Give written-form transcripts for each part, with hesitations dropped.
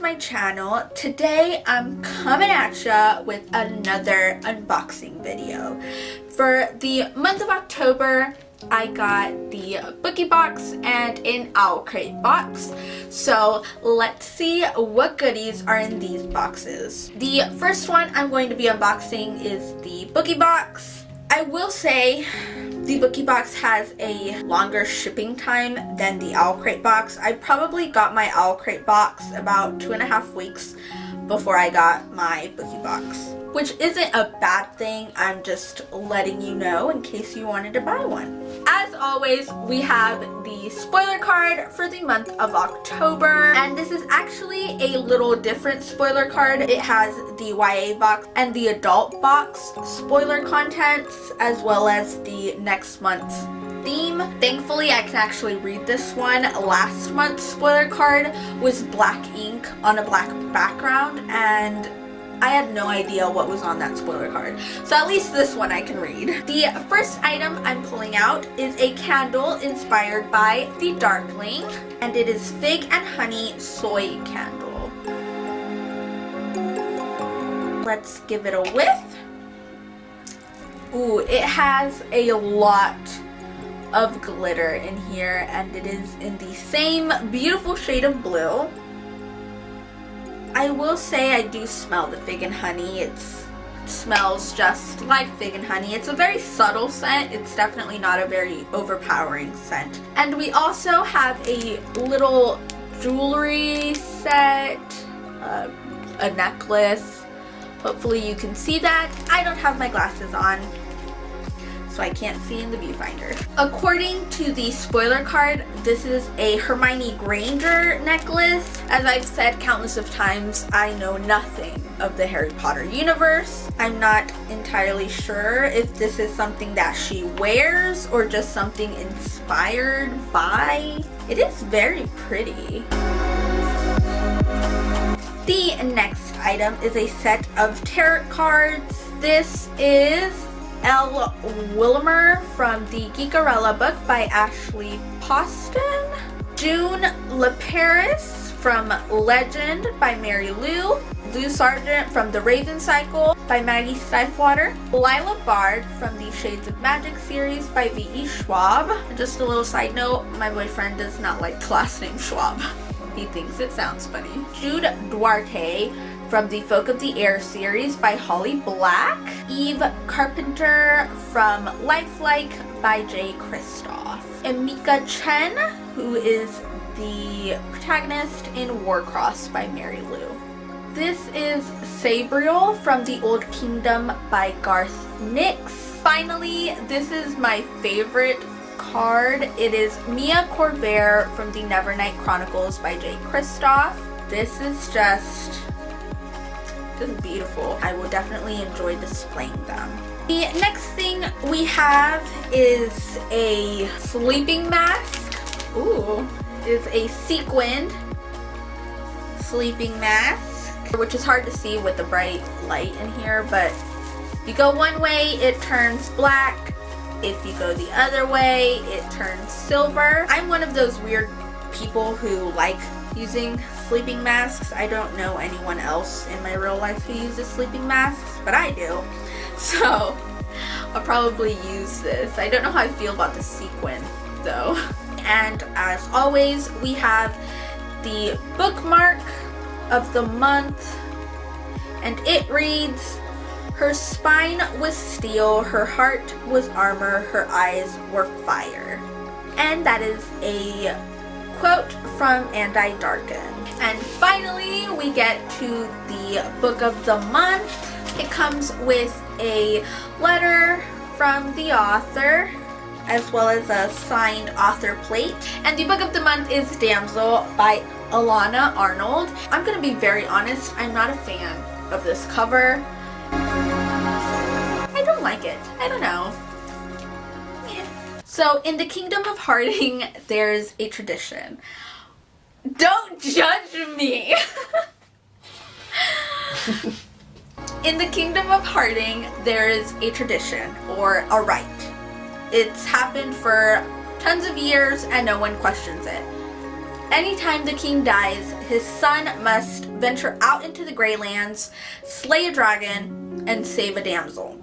my channel. Today I'm coming at ya with another unboxing video. For the month of October, I got the BookieBox and an Owlcrate box. So let's see what goodies are in these boxes. The first one I'm going to be unboxing is the BookieBox. I will say the BookieBox has a longer shipping time than the Owlcrate box. I probably got my Owlcrate box about 2.5 weeks before I got my BookieBox, which isn't a bad thing. I'm just letting you know in case you wanted to buy one. As always, we have the spoiler card for the month of October, and this is actually a little different spoiler card. It has the YA box and the adult box spoiler contents, as well as the next month's theme. Thankfully, I can actually read this one. Last month's spoiler card was black ink on a black background, and I had no idea what was on that spoiler card. So at least this one I can read. The first item I'm pulling out is a candle inspired by the Darkling, and it is Fig and Honey Soy Candle. Let's give it a whiff. Ooh, it has a lot of glitter in here, and it is in the same beautiful shade of blue. I will say I do smell the Fig and Honey. It smells just like Fig and Honey. It's a very subtle scent. It's definitely not a very overpowering scent. And we also have a little jewelry set, a necklace. Hopefully you can see that. I don't have my glasses on, so I can't see in the viewfinder. According to the spoiler card, this is a Hermione Granger necklace. As I've said countless of times, I know nothing of the Harry Potter universe. I'm not entirely sure if this is something that she wears or just something inspired by. It is very pretty. The next item is a set of tarot cards. This is El Wilmer from the Geekarella book by Ashley Poston. June LaParis from Legend by Mary Lou. Lou Sargent from The Raven Cycle by Maggie Stiefwater. Lila Bard from the Shades of Magic series by V.E. Schwab. Just a little side note, my boyfriend does not like the last name Schwab. He thinks it sounds funny. Jude Duarte from the Folk of the Air series by Holly Black. Eve Carpenter from Lifelike by Jay Kristoff. Emika Chen, who is the protagonist in Warcross by Mary Lou. This is Sabriel from the Old Kingdom by Garth Nix. Finally, this is my favorite card. It is Mia Corvair from the Nevernight Chronicles by Jay Kristoff. This is just beautiful. I will definitely enjoy displaying them. The next thing we have is a sleeping mask. Ooh, it's a sequined sleeping mask, which is hard to see with the bright light in here, but if you go one way, it turns black. If you go the other way, it turns silver. I'm one of those weird people who like using sleeping masks. I don't know anyone else in my real life who uses sleeping masks, but I do. So I'll probably use this. I don't know how I feel about the sequin though. And as always, we have the bookmark of the month, and it reads, "Her spine was steel, her heart was armor, her eyes were fire." And that is a quote from And I Darken. And finally, we get to the book of the month. It comes with a letter from the author, as well as a signed author plate. And the book of the month is Damsel by Alana Arnold. I'm gonna be very honest, I'm not a fan of this cover. I don't like it. I don't know. Yeah. So in the Kingdom of Harding, there's a tradition. Don't judge me! In the Kingdom of Harding, there is a tradition, or a rite. It's happened for tons of years and no one questions it. Anytime the king dies, his son must venture out into the Greylands, slay a dragon, and save a damsel.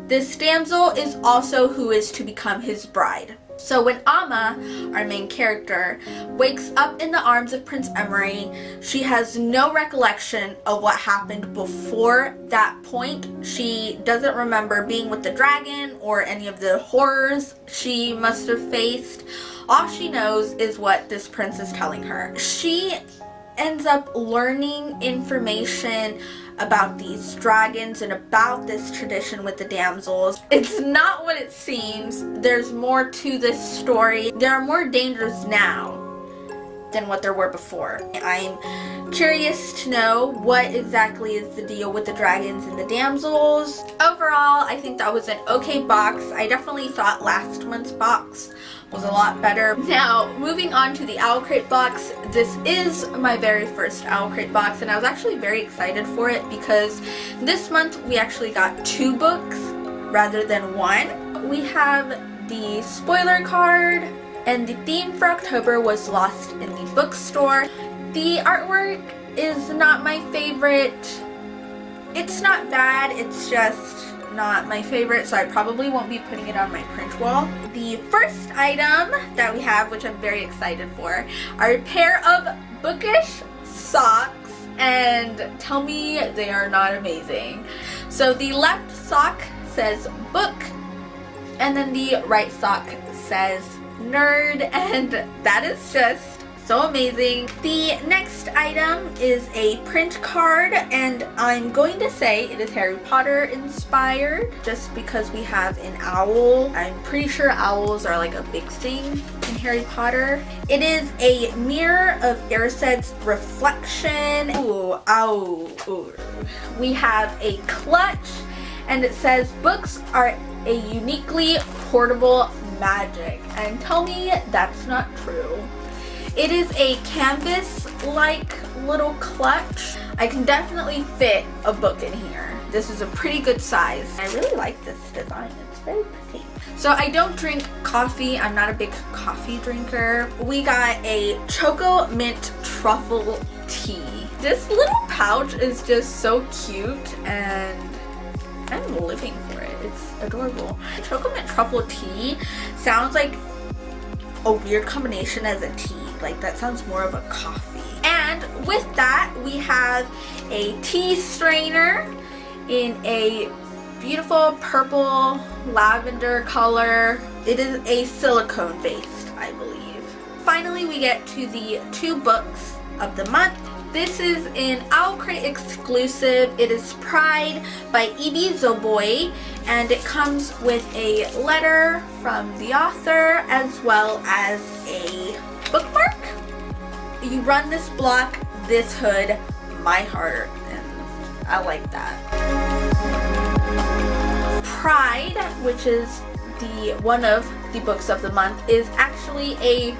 This damsel is also who is to become his bride. So when Amma, our main character, wakes up in the arms of Prince Emery, she has no recollection of what happened before that point. She doesn't remember being with the dragon or any of the horrors she must have faced. All she knows is what this prince is telling her. She ends up learning information about these dragons and about this tradition with the damsels. It's not what it seems. There's more to this story. There are more dangers now than what there were before. I'm curious to know what exactly is the deal with the dragons and the damsels. Overall, I think that was an okay box. I definitely thought last month's box was a lot better. Now, moving on to the Owlcrate box. This is my very first Owlcrate box, and I was actually very excited for it because this month we actually got 2 books rather than 1. We have the spoiler card, and the theme for October was Lost in the Bookstore. The artwork is not my favorite. It's not bad, it's just not my favorite, so I probably won't be putting it on my print wall. The first item that we have, which I'm very excited for, are a pair of bookish socks, and tell me they are not amazing. So the left sock says book, and then the right sock says nerd, and that is just so amazing. The next item is a print card, and I'm going to say it is Harry Potter inspired just because we have an owl. I'm pretty sure owls are like a big thing in Harry Potter. It is a mirror of Ersed's reflection. Ooh, ow. Ooh. We have a clutch, and it says books are a uniquely portable magic, and tell me that's not true. It is a canvas-like little clutch. I can definitely fit a book in here. This is a pretty good size. I really like this design. It's very pretty. So I don't drink coffee. I'm not a big coffee drinker. We got a Choco Mint Truffle Tea. This little pouch is just so cute, and I'm living for it. It's adorable. Choco Mint Truffle Tea sounds like a weird combination as a tea. Like, that sounds more of a coffee. And with that, we have a tea strainer in a beautiful purple lavender color. It is a silicone based, I believe. Finally, we get to the 2 books of the month. This is an Owlcrate exclusive. It is Pride by E.B. Zoboy, and it comes with a letter from the author as well as a bookmark. You run this block, this hood, my heart, and I like that. Pride, which is the one of the books of the month, is actually a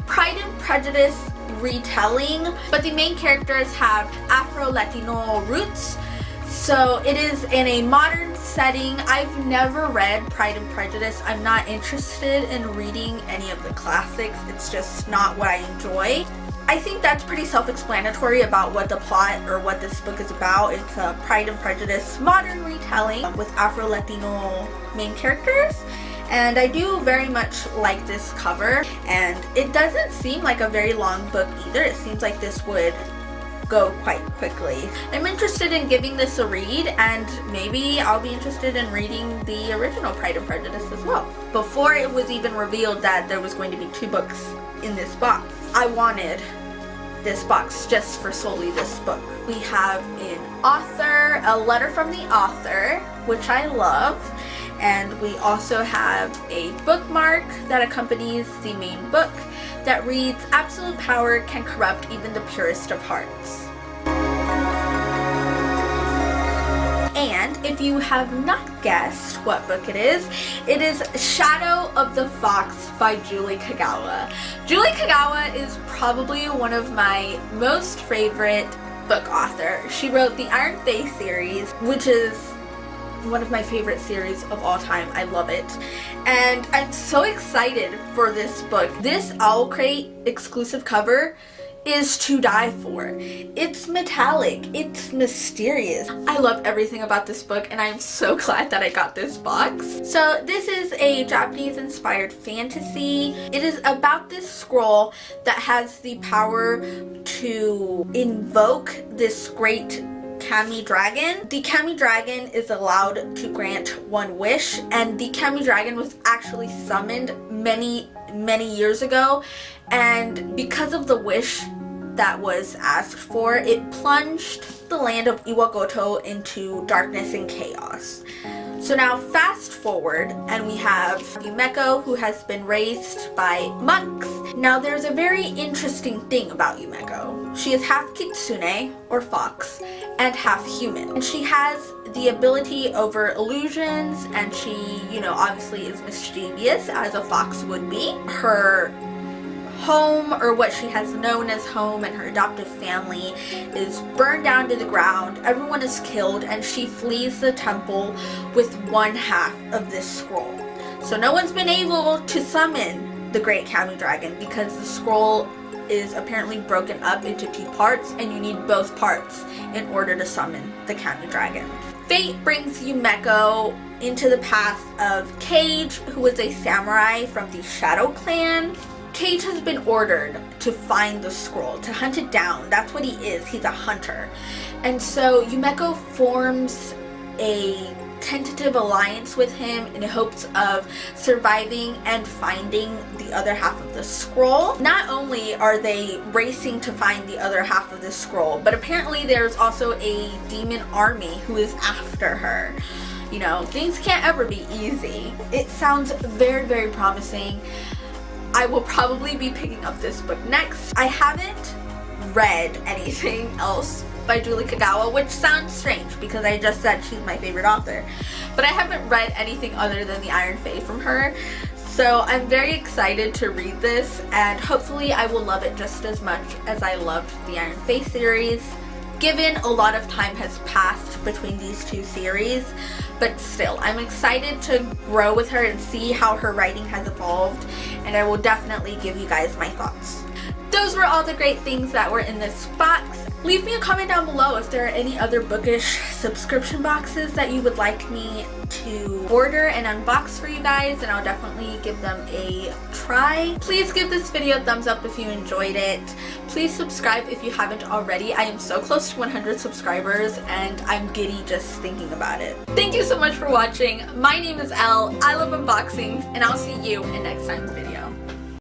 Pride and Prejudice retelling, but the main characters have Afro-Latino roots, so it is in a modern setting. I've never read Pride and Prejudice. I'm not interested in reading any of the classics. It's just not what I enjoy. I think that's pretty self-explanatory about what the plot or what this book is about. It's a Pride and Prejudice modern retelling with Afro-Latino main characters. And I do very much like this cover, and it doesn't seem like a very long book either. It seems like this would go quite quickly. I'm interested in giving this a read, and maybe I'll be interested in reading the original Pride and Prejudice as well. Before it was even revealed that there was going to be 2 books in this box, I wanted this box just for solely this book. We have an author, a letter from the author, which I love. And we also have a bookmark that accompanies the main book that reads, "Absolute power can corrupt even the purest of hearts." And if you have not guessed what book it is Shadow of the Fox by Julie Kagawa. Julie Kagawa is probably one of my most favorite book authors. She wrote the Iron Fae series, which is one of my favorite series of all time. I love it. And I'm so excited for this book. This Owlcrate exclusive cover is to die for. It's metallic, it's mysterious. I love everything about this book and I'm so glad that I got this box. So this is a Japanese inspired fantasy. It is about this scroll that has the power to invoke this great Kami dragon. The Kami dragon is allowed to grant one wish, and the Kami dragon was actually summoned many years ago, and because of the wish that was asked for, it plunged the land of Iwagoto into darkness and chaos. So now fast forward and we have Yumeko, who has been raised by monks. Now there's a very interesting thing about Yumeko. She is half kitsune, or fox, and half human. And she has the ability over illusions, and she, obviously is mischievous as a fox would be. Her home, or what she has known as home, and her adoptive family is burned down to the ground. Everyone is killed, and she flees the temple with one half of this scroll. So no one's been able to summon the great Kami dragon because the scroll is apparently broken up into 2 parts, and you need both parts in order to summon the Kami dragon. Fate brings Yumeko into the path of Cage, who was a samurai from the Shadow Clan. Cage has been ordered to find the scroll, to hunt it down. That's what he is. He's a hunter. And so Yumeko forms a tentative alliance with him in hopes of surviving and finding the other half of the scroll. Not only are they racing to find the other half of the scroll, but apparently there's also a demon army who is after her. Things can't ever be easy. It sounds very, very promising. I will probably be picking up this book next. I haven't read anything else by Julie Kagawa, which sounds strange because I just said she's my favorite author. But I haven't read anything other than The Iron Fae from her. So I'm very excited to read this, and hopefully I will love it just as much as I loved the Iron Fae series. Given a lot of time has passed between these 2 series, but still, I'm excited to grow with her and see how her writing has evolved, and I will definitely give you guys my thoughts. Those were all the great things that were in this box. Leave me a comment down below if there are any other Bookish subscription boxes that you would like me to order and unbox for you guys, and I'll definitely give them a try. Please give this video a thumbs up if you enjoyed it. Please subscribe if you haven't already. I am so close to 100 subscribers and I'm giddy just thinking about it. Thank you so much for watching. My name is Elle. I love unboxings, and I'll see you in next time's video.